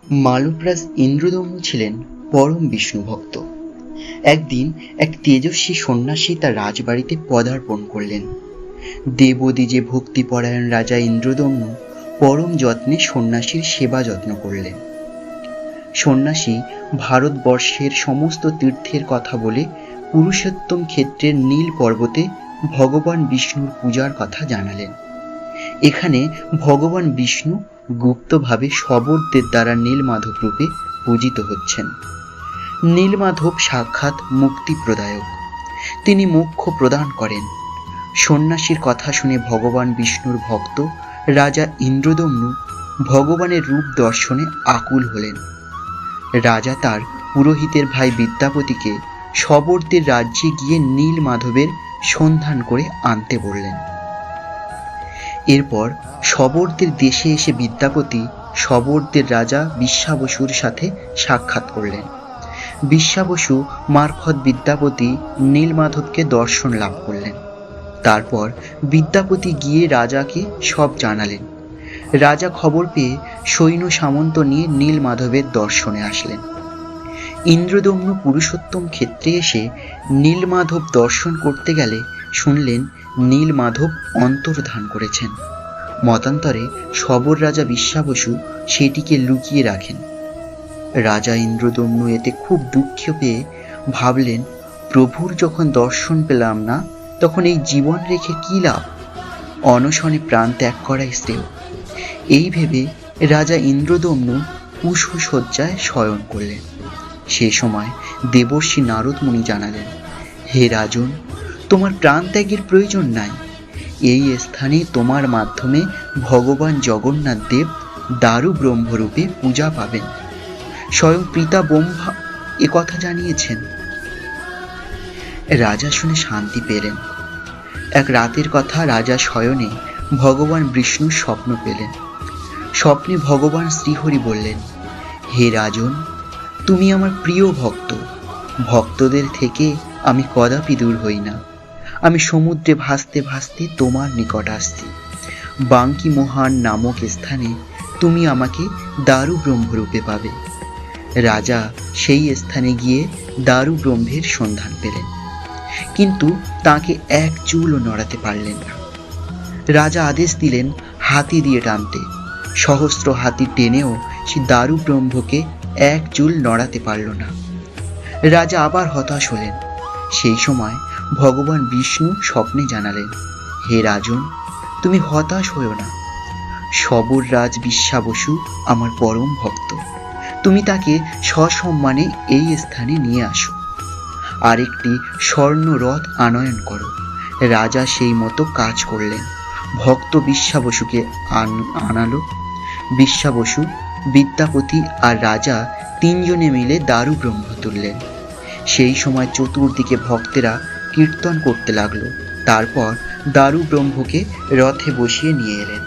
মালবরাজ ইন্দ্রদম্নু ছিলেন পরম বিষ্ণু ভক্ত। একদিন এক তেজস্বী সন্ন্যাসী তার রাজবাড়িতে পদার্পণ করলেন। দেবদ্বিজে ভক্তিপরায়ণ রাজা ইন্দ্রদম্নু পরম যত্নে সন্ন্যাসীর সেবা যত্ন করলেন। সন্ন্যাসী ভারতবর্ষের সমস্ত তীর্থের কথা বলে পুরুষোত্তম ক্ষেত্রের নীল পর্বতে ভগবান বিষ্ণুর পূজার কথা জানালেন। এখানে ভগবান বিষ্ণু গুপ্তভাবে শবরদের দ্বারা নীলমাধব রূপে পূজিত হচ্ছেন। নীলমাধব সাক্ষাৎ মুক্তি প্রদায়ক, তিনি মোক্ষ প্রদান করেন। সন্ন্যাসীর কথা শুনে ভগবান বিষ্ণুর ভক্ত রাজা ইন্দ্রদম্নু ভগবানের রূপ দর্শনে আকুল হলেন। রাজা তার পুরোহিতের ভাই বিদ্যাপতিকে শবরদের রাজ্যে গিয়ে নীলমাধবের সন্ধান করে আনতে বললেন। এরপর শবরদের দেশে এসে বিদ্যাপতি শবরদের রাজা বিশ্বাবসুর সাথে সাক্ষাৎ করলেন। বিশ্বাবসু মারফত বিদ্যাপতি নীলমাধবকে দর্শন লাভ করলেন। তারপর বিদ্যাপতি গিয়ে রাজাকে সব জানালেন। রাজা খবর পেয়ে সৈন্য সামন্ত নিয়ে নীলমাধবের দর্শনে আসলেন। ইন্দ্রদম্নু পুরুষোত্তম ক্ষেত্রে এসে নীলমাধব দর্শন করতে গেলে শুনলেন নীলমাধব অন্তর্ধান করেছেন। মতান্তরে শবর রাজা বিশ্বাবসু সেটিকে লুকিয়ে রাখেন। রাজা ইন্দ্রদম্নু এতে খুব দুঃখ পেয়ে ভাবলেন, প্রভুর যখন দর্শন পেলাম না, তখন এই জীবন রেখে কি লাভ? অনশনে প্রাণ ত্যাগ করাই শ্রেয়। এই ভেবে রাজা ইন্দ্রদম্নু পুষ্পশয্যায় শয়ন করলেন। সে সময় দেবর্ষি নারদ মুনি জানালেন, হে রাজন, তোমার প্রাণ ত্যাগের প্রয়োজন নাই। এই স্থানে তোমার মাধ্যমে ভগবান জগন্নাথ দেব দারু ব্রহ্মরূপে পূজা পাবেন। স্বয়ং পিতা ব্রহ্মা একথা জানিয়েছেন। রাজা শুনে শান্তি পেলেন। এক রাতের কথা, রাজা শয়নে ভগবান বিষ্ণুর স্বপ্ন পেলেন। স্বপ্নে ভগবান শ্রীহরি বললেন, হে রাজন, তুমি আমার প্রিয় ভক্ত। ভক্তদের থেকে আমি কদাপি দূর হই না। আমি সমুদ্রে ভাসতে ভাসতে তোমার নিকট আসছি। বাঙ্কি মোহন নামক স্থানে তুমি আমাকে দারু ব্রহ্মরূপে পাবে। রাজা সেই স্থানে গিয়ে দারু ব্রহ্মের সন্ধান পেলেন, কিন্তু তাকে এক চুলও নড়াতে পারলেন না। রাজা আদেশ দিলেন হাতি দিয়ে টানতে। সহস্র হাতি টেনেও সে দারু ব্রহ্মকে এক চুল নড়াতে পারল না। রাজা আবার হতাশ হলেন। সেই সময় ভগবান বিষ্ণু স্বপ্নে জানালেন, হে রাজন, তুমি হতাশ হও না। শবর রাজ বিশ্বাবসু আমার পরম ভক্ত। তুমি তাকে সসম্মানে এই স্থানে নিয়ে আসো। আর একটি স্বর্ণ রথ আনয়ন করো। রাজা সেই মতো কাজ করলেন। ভক্ত বিশ্বাবসুকে আনালো। বিশ্বাবসু, বিদ্যাপতি আর রাজা তিনজনে মিলে দারু ব্রহ্ম তুললেন। সেই সময় চতুর্দিকে ভক্তেরা কীর্তন করতে লাগলো। তারপর দারু ব্রহ্মকে রথে বসিয়ে নিয়ে এলেন।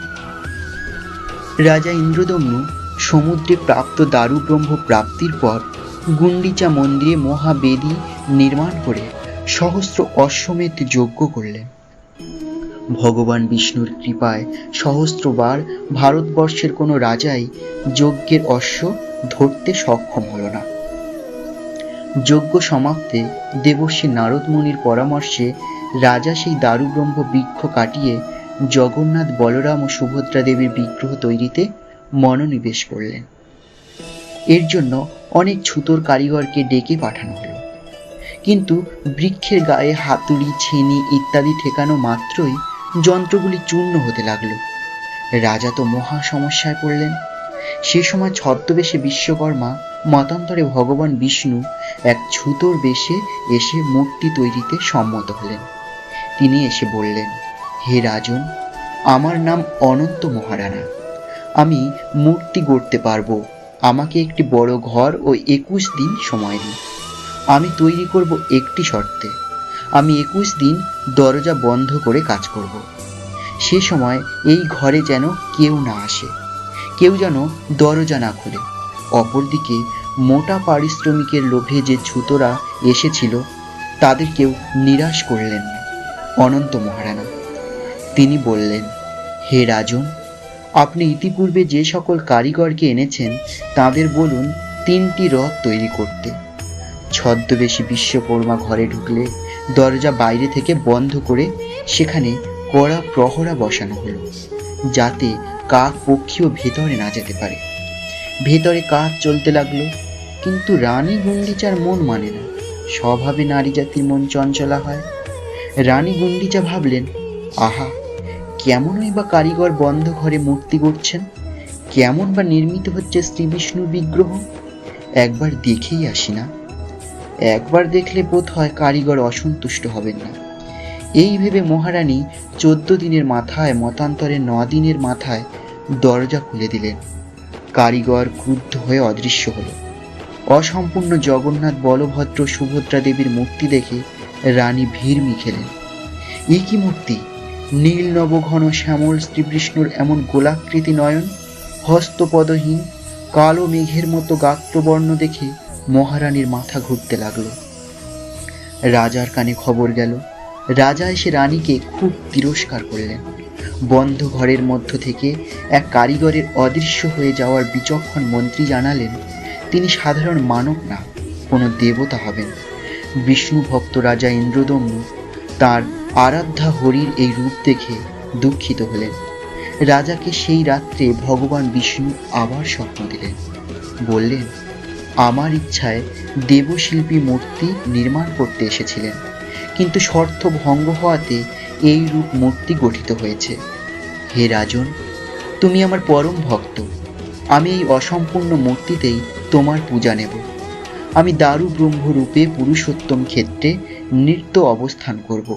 রাজা ইন্দ্রদম্নু সমুদ্রে প্রাপ্ত দারু ব্রহ্ম প্রাপ্তির পর গুন্ডিচা মন্দিরে মহাবেদী নির্মাণ করে সহস্র অশ্বমেধ যজ্ঞ করলেন। ভগবান বিষ্ণুর কৃপায় সহস্রবার ভারতবর্ষের কোনো রাজাই যজ্ঞের অশ্ব ধরতে সক্ষম হল না। যজ্ঞ সমাপ্তে দেবর্ষি নারদ মুনির পরামর্শে রাজা সেই দারু ব্রহ্ম বৃক্ষ কাটিয়ে জগন্নাথ, বলরাম ও সুভদ্রা দেবীর বিগ্রহ তৈরিতে মনোনিবেশ করলেন। এর জন্য অনেক ছুতোর কারিগরকে ডেকে পাঠানো হলো, কিন্তু বৃক্ষের গায়ে হাতুড়ি, ছেনি ইত্যাদি ঠেকানো মাত্রই যন্ত্রগুলি চূর্ণ হতে লাগলো। রাজা তো মহা সমস্যায় পড়লেন। সে সময় ছদ্মবেশে বিশ্বকর্মা, মতান্তরে ভগবান বিষ্ণু এক ছুতোর বেশে এসে মূর্তি তৈরিতে সম্মত হলেন। তিনি এসে বললেন, হে রাজন, আমার নাম অনন্ত মহারানা। আমি মূর্তি গড়তে পারবো। আমাকে একটি বড় ঘর ও 21 দিন সময় দিন। আমি তৈরি করব একটি শর্তে। আমি 21 দিন দরজা বন্ধ করে কাজ করব। সে সময় এই ঘরে যেন কেউ না আসে, কেউ যেন দরজা না খুলে। অপরদিকে মোটা পারিশ্রমিকের লোভে যে ছুতোরা এসেছিল তাদের কেউ নিরাশ করলেন না অনন্ত মহারানা। তিনি বললেন, হে রাজন, আপনি ইতিপূর্বে যে সকল কারিগরকে এনেছেন তাদের বলুন 3টি রথ তৈরি করতে। ছদ্মবেশী বিশ্বকর্মা ঘরে ঢুকলে দরজা বাইরে থেকে বন্ধ করে সেখানে কড়া প্রহরা বসানো হলো, যাতে কাক পক্ষীও ভেতরে না যেতে পারে। ভেতরে কাজ চলতে লাগলো, কিন্তু রানী গুন্ডিচার মন মানে না। স্বভাবে নারী জাতির মন চঞ্চলা হয়। রানী গুন্ডিচা ভাবলেন, আহা, কেমনই বা কারিগর বন্ধ ঘরে মূর্তি গড়ছেন, কেমন বা নির্মিত হচ্ছে শ্রী বিষ্ণুর বিগ্রহ। একবার দেখেই আসি না। একবার দেখলে বোধ হয় কারিগর অসন্তুষ্ট হবেন না। এই ভেবে মহারানী 14 দিনের মাথায়, মতান্তরে 9 দিনের মাথায় দরজা খুলে দিলেন। কারিগর ক্রুদ্ধ হয়ে অদৃশ্য হলো। অসম্পূর্ণ জগন্নাথ, বলভদ্র, সুভদ্রা দেবীর মূর্তি দেখে রানী ভিড়মি খেলেন। এ কি মূর্তি! নীল নবঘন শ্যামল শ্রীবিষ্ণুর এমন গোলাকৃতি নয়ন, হস্তপদহীন কালো মেঘের মতো গাত্রবর্ণ দেখে মহারানীর মাথা ঘুরতে লাগলো। রাজার কানে খবর গেল। রাজা এসে রানীকে খুব তিরস্কার করলেন। বন্ধ ঘরের মধ্য থেকে এক কারিগরের অদৃশ্য হয়ে যাওয়ার বিচক্ষণ মন্ত্রী জানালেন, তিনি সাধারণ মানব না, কোনো দেবতা হবেন। বিষ্ণু ভক্ত রাজা ইন্দ্রদম্নু তার আরাধ্যা হরির এই রূপ দেখে দুঃখিত হলেন। রাজাকে সেই রাত্রে ভগবান বিষ্ণু আবার স্বপ্ন দিলেন। বললেন, আমার ইচ্ছায় দেবশিল্পী মূর্তি নির্মাণ করতে এসেছিলেন, কিন্তু শর্ত ভঙ্গ হওয়াতে এই রূপ মূর্তি গঠিত হয়েছে। হে রাজন, তুমি আমার পরম ভক্ত। আমি এই অসম্পূর্ণ মূর্তিতেই তোমার পূজা নেব। আমি দারু ব্রহ্মরূপে পুরুষোত্তম ক্ষেত্রে নৃত্য অবস্থান করব।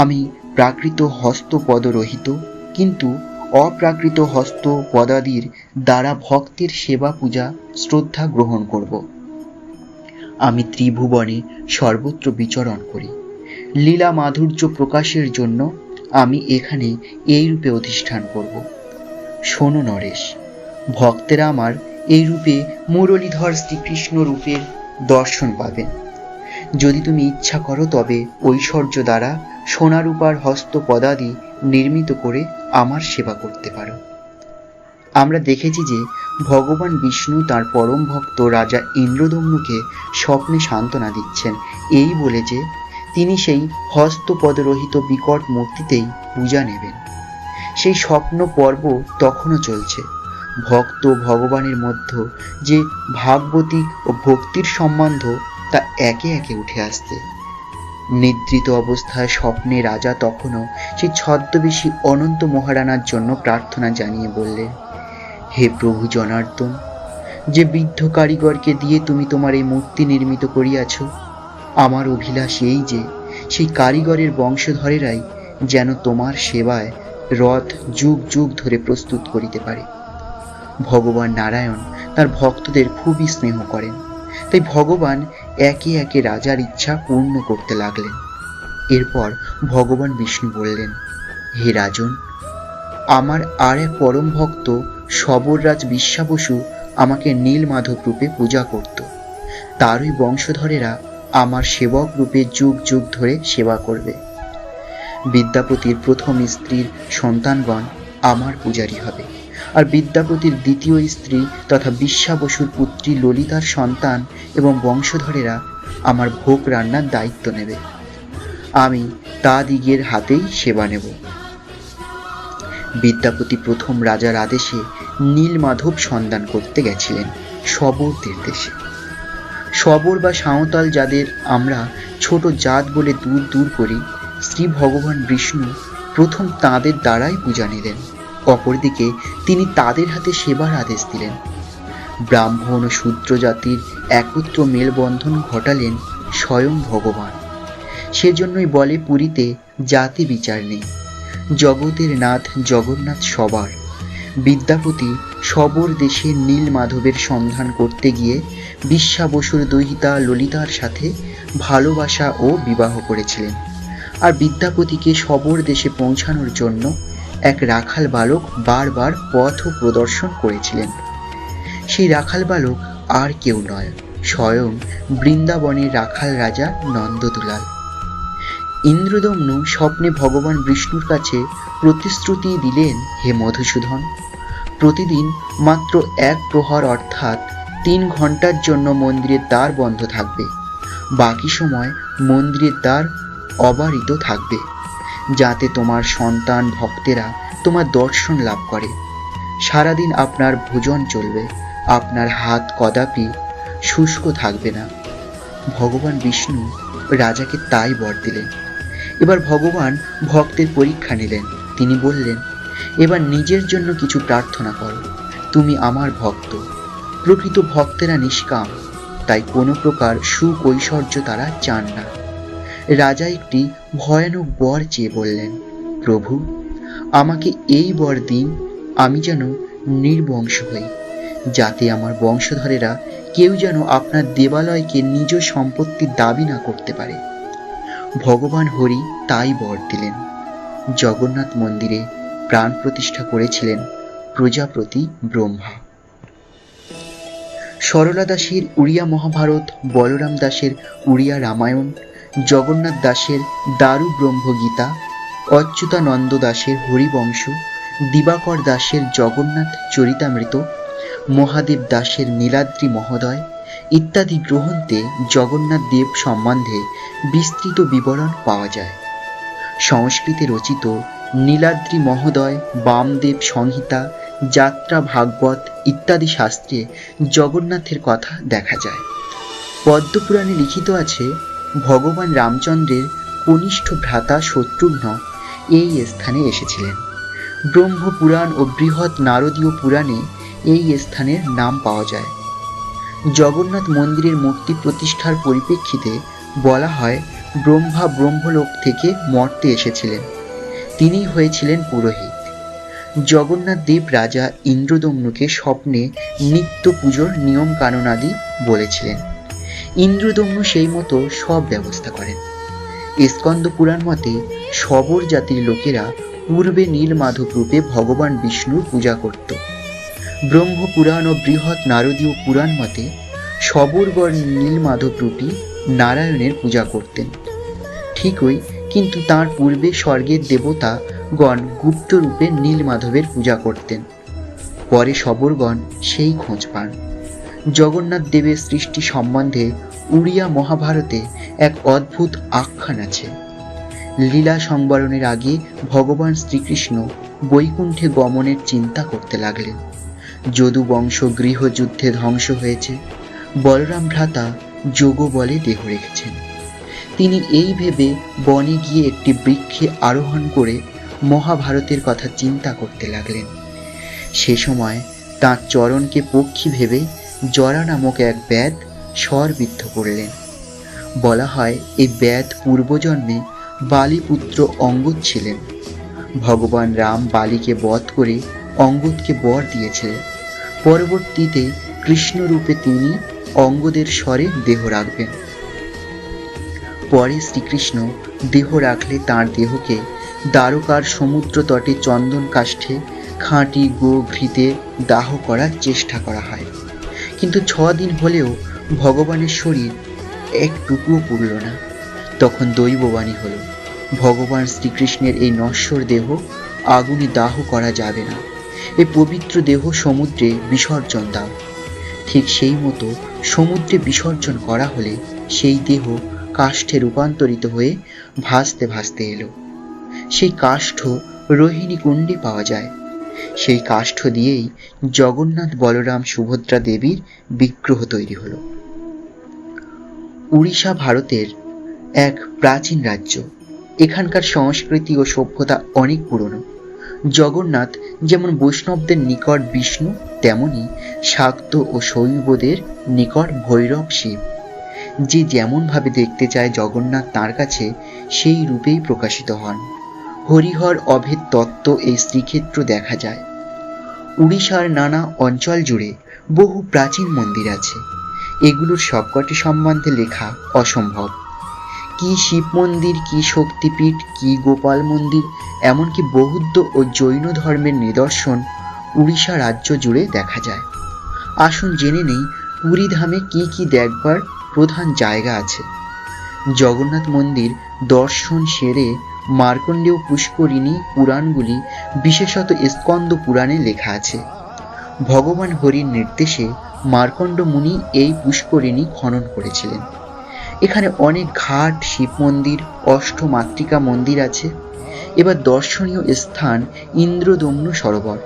আমি প্রাকৃত হস্তপদরহিত, কিন্তু অপ্রাকৃত হস্ত পদাদির দ্বারা ভক্তের সেবা পূজা শ্রদ্ধা গ্রহণ করব। আমি ত্রিভুবনে সর্বত্র বিচরণ করি। লীলা মাধুর্য প্রকাশের জন্য আমি এখানে এই রূপে অধিষ্ঠান করব। শোনো নরেশ, ভক্তেরা আমার এই রূপে মুরলীধর শ্রীকৃষ্ণ রূপের দর্শন পাবেন। যদি তুমি ইচ্ছা করো তবে ঐশ্বর্য দ্বারা সোনারূপার হস্ত পদাদি নির্মিত করে আমার সেবা করতে পারো। আমরা দেখেছি যে ভগবান বিষ্ণু তার পরম ভক্ত রাজা ইন্দ্রদম্নুকে স্বপ্নে সান্ত্বনা দিচ্ছেন, এই বলে যে তিনি সেই হস্তপদরহিত বিকট মূর্তিতেই পূজা নেবেন। সেই স্বপ্ন পর্ব তখনও চলছে। ভক্ত ভগবানের মধ্যে যে ভাগবতিক ও ভক্তির সম্বন্ধ তা একে একে উঠে আসছে। নিদ্রিত অবস্থায় স্বপ্নে রাজা তখনও সেই ছদ্মবেশী অনন্ত মহারানার জন্য প্রার্থনা জানিয়ে বললেন, হে প্রভু জনার্দন, যে বৃদ্ধ কারিগরকে দিয়ে তুমি তোমার এই মূর্তি নির্মিত করিয়াছ, আমার অভিলাষ এই যে সেই কারিগরের বংশধরেরাই যেন তোমার সেবায় রথ যুগ যুগ ধরে প্রস্তুত করিতে পারে। ভগবান নারায়ণ তার ভক্তদের খুবই স্নেহ করেন, তাই ভগবান একে একে রাজার ইচ্ছা পূর্ণ করতে লাগলেন। এরপর ভগবান বিষ্ণু বললেন, হে রাজন, আমার আর এক পরম ভক্ত সবররাজ বিশ্বাবসু আমাকে নীল মাধব রূপে পূজা করত। তারই বংশধরেরা আমার সেবক রূপে যুগ যুগ ধরে সেবা করবে। বিদ্যাপতির প্রথম স্ত্রীর সন্তানগণ আমার পূজারী হবে, আর বিদ্যাপতির দ্বিতীয় স্ত্রী তথা বিশ্বাবসুর পুত্রী ললিতার সন্তান এবং বংশধরেরা আমার ভোগ রান্নার দায়িত্ব নেবে। আমি তাদিগের হাতেই সেবা নেব। বিদ্যাপতি প্রথম রাজার আদেশে নীলমাধব সন্ধান করতে গেছিলেন শবরদের দেশে। শবর বা সাঁওতাল, যাদের আমরা ছোট জাত বলে দূর দূর করি, শ্রী ভগবান বিষ্ণু প্রথম তাঁদের দ্বারাই পূজা নিলেন। অপরদিকে তিনি তাদের হাতে সেবার আদেশ দিলেন। ব্রাহ্মণ ও শূদ্র জাতির একত্র মেলবন্ধন ঘটালেন স্বয়ং ভগবান। সেজন্যই বলে পুরীতে জাতি বিচার নেই, জগতের নাথ জগন্নাথ সবার। বিদ্যাপতি শবর দেশে নীল মাধবের সন্ধান করতে গিয়ে বিশ্বাবসুর দহিতা ললিতার সাথে ভালোবাসা ও বিবাহ করেছিলেন। আর বিদ্যাপতিকে শবর দেশে পৌঁছানোর জন্য এক রাখাল বালক বারবার পথ প্রদর্শন করেছিলেন। সেই রাখাল বালক আর কেউ নয়, স্বয়ং বৃন্দাবনের রাখাল রাজা নন্দদুলাল। ইন্দ্রদম্নু স্বপ্নে ভগবান বিষ্ণুর কাছে প্রতিশ্রুতি দিলেন, হে মধুসূদন, প্রতিদিন মাত্র 1 প্রহর অর্থাৎ 3 ঘন্টার জন্য মন্দিরের দ্বার বন্ধ থাকবে। বাকি সময় মন্দিরের দ্বার অবারিত থাকবে, যাতে তোমার সন্তান ভক্তেরা তোমার দর্শন লাভ করে। সারাদিন আপনার ভোজন চলবে, আপনার হাত কদাপি শুষ্ক থাকবে না। ভগবান বিষ্ণু রাজাকে তাই বর দিলেন। এবার ভগবান ভক্তের পরীক্ষা নিলেন। তিনি বললেন, এবার নিজের জন্য কিছু প্রার্থনা করো। তুমি আমার ভক্ত। প্রকৃত ভক্তেরা নিষ্কাম, তাই কোনো প্রকার সুখ ঐশ্বর্য তারা চান না। রাজা একটি ভয়ানক বর চেয়ে বললেন, প্রভু, আমাকে এই বর দিন, আমি যেন নির্বংশ হই, যাতে আমার বংশধরেরা কেউ যেন আপনার দেবালয়কে নিজ সম্পত্তির দাবি না করতে পারে। ভগবান হরি তাই বর দিলেন। জগন্নাথ মন্দিরে প্রাণ প্রতিষ্ঠা করেছিলেন প্রজাপতি ব্রহ্মা। সরলা দাসের উড়িয়া মহাভারত, বলরাম দাসের উড়িয়া রামায়ণ, জগন্নাথ দাসের দারু ব্রহ্মগীতা, অচ্যুতানন্দ দাসের হরিবংশ, দিবাকর দাসের জগন্নাথ চরিতামৃত, মহাদেব দাসের নীলাদ্রি মহোদয় ইত্যাদি গ্রন্থে জগন্নাথ দেব সম্বন্ধে বিস্তৃত বিবরণ পাওয়া যায়। সংস্কৃতে রচিত নীলাদ্রি মহোদয়, বামদেব সংহিতা, যাত্রা ভাগবত ইত্যাদি শাস্ত্রে জগন্নাথের কথা দেখা যায়। পদ্মপুরাণে লিখিত আছে, ভগবান রামচন্দ্রের কনিষ্ঠ ভ্রাতা শত্রুঘ্ন এই স্থানে এসেছিলেন। ব্রহ্মপুরাণ ও বৃহৎ নারদীয় পুরাণে এই স্থানের নাম পাওয়া যায়। জগন্নাথ মন্দিরের মূর্তি প্রতিষ্ঠার পরিপ্রেক্ষিতে বলা হয়, ব্রহ্মা ব্রহ্মলোক থেকে মর্তে এসেছিলেন। তিনি হয়েছিলেন পুরোহিত। জগন্নাথ দেব রাজা ইন্দ্রদম্নুকে স্বপ্নে নিত্য পুজোর নিয়ম কানুনাদি বলেছিলেন। ইন্দ্রদম্নু সেই মতো সব ব্যবস্থা করেন। স্কন্দ পুরাণ মতে শবর জাতির লোকেরা পূর্বে নীলমাধব রূপে ভগবান বিষ্ণুর পূজা করত। ব্রহ্মপুরাণ ও বৃহৎ নারদীয় পুরাণ মতে শবরগণ নীলমাধব রূপী নারায়ণের পূজা করতেন। ঠিকই, কিন্তু তার পূর্বে স্বর্গের দেবতাগণ গুপ্ত রূপে নীলমাধবের পূজা করতেন। পরে শবরগণ সেই খোঁজ পান। জগন্নাথ দেবের সৃষ্টি সম্বন্ধে উড়িয়া মহাভারতে এক অদ্ভুত আখ্যান আছে। লীলা সংবরণের আগে ভগবান শ্রীকৃষ্ণ বৈকুণ্ঠে গমনের চিন্তা করতে লাগলেন। যদু বংশ গৃহযুদ্ধে ধ্বংস হয়েছে, বলরাম ভ্রাতা যোগ বলে দেহ রেখেছেন। তিনি এই ভেবে বনে গিয়ে একটি বৃক্ষে আরোহণ করে মহাভারতের কথা চিন্তা করতে লাগলেন। সে সময় তাঁর চরণকে পক্ষী ভেবে জরা নামক এক ব্যাধ স্বরবিদ্ধ করলেন। বলা হয়, এই ব্যাধ পূর্বজন্মে বালিপুত্র অঙ্গদ ছিলেন। ভগবান রাম বালিকে বধ করে অঙ্গদকে বর দিয়েছিলেন। পরবর্তীতে কৃষ্ণরূপে তিনি অঙ্গদের স্বরে দেহ রাখবেন। পরে শ্রীকৃষ্ণ দেহ রাখলে তাঁর দেহকে দ্বারকার সমুদ্র তটে চন্দন কাষ্ঠে খাঁটি গো ঘৃতে দাহ করার চেষ্টা করা হয়। কিন্তু 6 দিন হলেও ভগবানের শরীর একটুকুও পুড়ল না। তখন দৈববাণী হল, ভগবান শ্রীকৃষ্ণের এই নশ্বর দেহ আগুনে দাহ করা যাবে না। এই পবিত্র দেহ সমুদ্রে বিসর্জন দাও। ঠিক সেই মতো সমুদ্রে বিসর্জন করা হলে সেই দেহ কাষ্ঠে রূপান্তরিত হয়ে ভাসতে ভাসতে এলো। সেই কাষ্ঠ রোহিণী কুণ্ডে পাওয়া যায়। সেই কাষ্ঠ দিয়েই জগন্নাথ বলরাম সুভদ্রা দেবীর বিগ্রহ তৈরি হলো। উড়িষ্যা ভারতের এক প্রাচীন রাজ্য। এখানকার সংস্কৃতি ও সভ্যতা অনেক পুরনো। জগন্নাথ যেমন বৈষ্ণবদের নিকট বিষ্ণু, তেমনি শাক্ত ও শৈবদের নিকট ভৈরব শিব। যে যেমন ভাবে দেখতে চায় জগন্নাথ তার কাছে সেই রূপেই প্রকাশিত হন। হরিহর অভেদ তত্ত্ব এই শ্রীক্ষেত্র দেখা যায়। উড়িষ্যার নানা অঞ্চল জুড়ে বহু প্রাচীন মন্দির আছে। এগুলোর সবকটি সম্বন্ধে লেখা অসম্ভব। কি শিব মন্দির, কি শক্তিপীঠ, কি গোপাল মন্দির, এমনকি বৌদ্ধ ও জৈন ধর্মের নিদর্শন উড়িষ্যা রাজ্য জুড়ে দেখা যায়। আসুন জেনে নেই পুরী ধামে কি কি দেখবার প্রধান জায়গা আছে। জগন্নাথ মন্দির দর্শন সেরে মার্কণ্ডেয় পুষ্করিণী পুরাণগুলি, বিশেষত স্কন্দ পুরাণে লেখা আছে। ভগবান হরির নির্দেশে মার্কণ্ড মুনি এই পুষ্করিণী খনন করেছিলেন। এখানে অনেক ঘাট, শিব মন্দির, অষ্টমাতৃকা মন্দির আছে। এবার দর্শনীয় স্থান ইন্দ্রদম্নু সরোবর।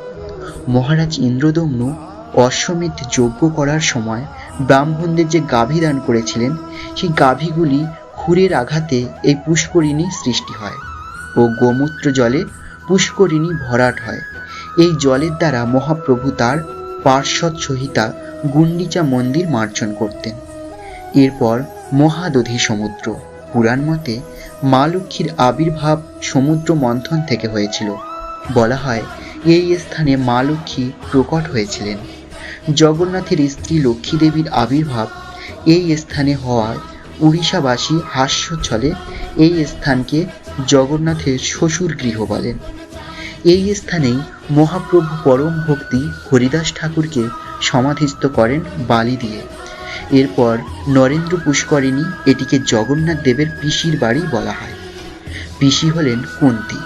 মহারাজ ইন্দ্রদম্নু অশ্বমেধ যজ্ঞ করার সময় ব্রাহ্মণদের যে গাভী দান করেছিলেন, সেই গাভীগুলি ক্ষুরের আঘাতে এই পুষ্করিণী সৃষ্টি হয় ও গোমূত্র জলে পুষ্করিণী ভরাট হয়। এই জলের দ্বারা মহাপ্রভু তার পার্শ্বদ সহিতা গুন্ডিচা মন্দির মার্জন করতেন। এরপর মহাদধি সমুদ্র। পুরাণ মতে মা লক্ষ্মীর আবির্ভাব সমুদ্র মন্থন থেকে হয়েছিল। বলা হয় এই স্থানে মা লক্ষ্মী প্রকট হয়েছিলেন। জগন্নাথের স্ত্রী লক্ষ্মী দেবীর আবির্ভাব এই স্থানে হওয়ায় উড়িষ্যাবাসী হাস্যচ্ছলে এই স্থানকে জগন্নাথের শ্বশুর গৃহ বলেন। এই স্থানেই মহাপ্রভু পরম ভক্তি হরিদাস ঠাকুরকে সমাধিস্থ করেন বালি দিয়ে। এরপর নরেন্দ্র পুষ্করিণী, এটিকে জগন্নাথ দেবের পিসির বাড়ি বলা হয়। পিসি হলেন কুন্তী।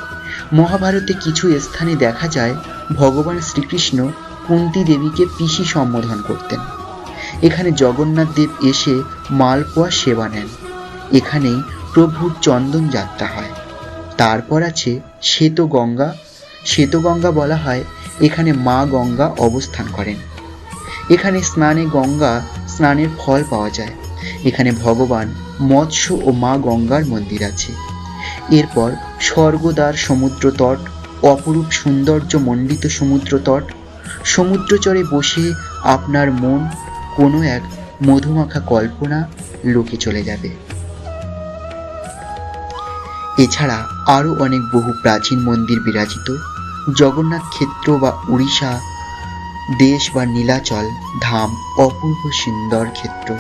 মহাভারতে কিছু স্থানে দেখা যায় ভগবান শ্রীকৃষ্ণ কুন্তী দেবীকে পিসি সম্বোধন করতেন। এখানে জগন্নাথ দেব এসে মালপোয়া সেবা নেন। এখানেই প্রভুর চন্দন যাত্রা হয়। তারপর আছে শ্বেতগঙ্গা। শ্বেতগঙ্গা বলা হয় এখানে মা গঙ্গা অবস্থান করেন। এখানে গঙ্গা স্নানের ফল পাওয়া যায়। এখানে ভগবান মৎস্য ও মা গঙ্গার মন্দির আছে। এরপর স্বর্গদ্বার সমুদ্র তট, অপরূপ সৌন্দর্য মণ্ডিত সমুদ্র তট। সমুদ্রচরে বসে আপনার মন কোনো এক মধুমাখা কল্পনা লোকে চলে যাবে। এছাড়া আরও অনেক বহু প্রাচীন মন্দির বিরাজিত। জগন্নাথ ক্ষেত্র বা উড়িষ্যা দেশ বা নীলাচল ধাম অপূর্ব সুন্দর ক্ষেত্র।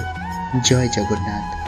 জয় জগন্নাথ।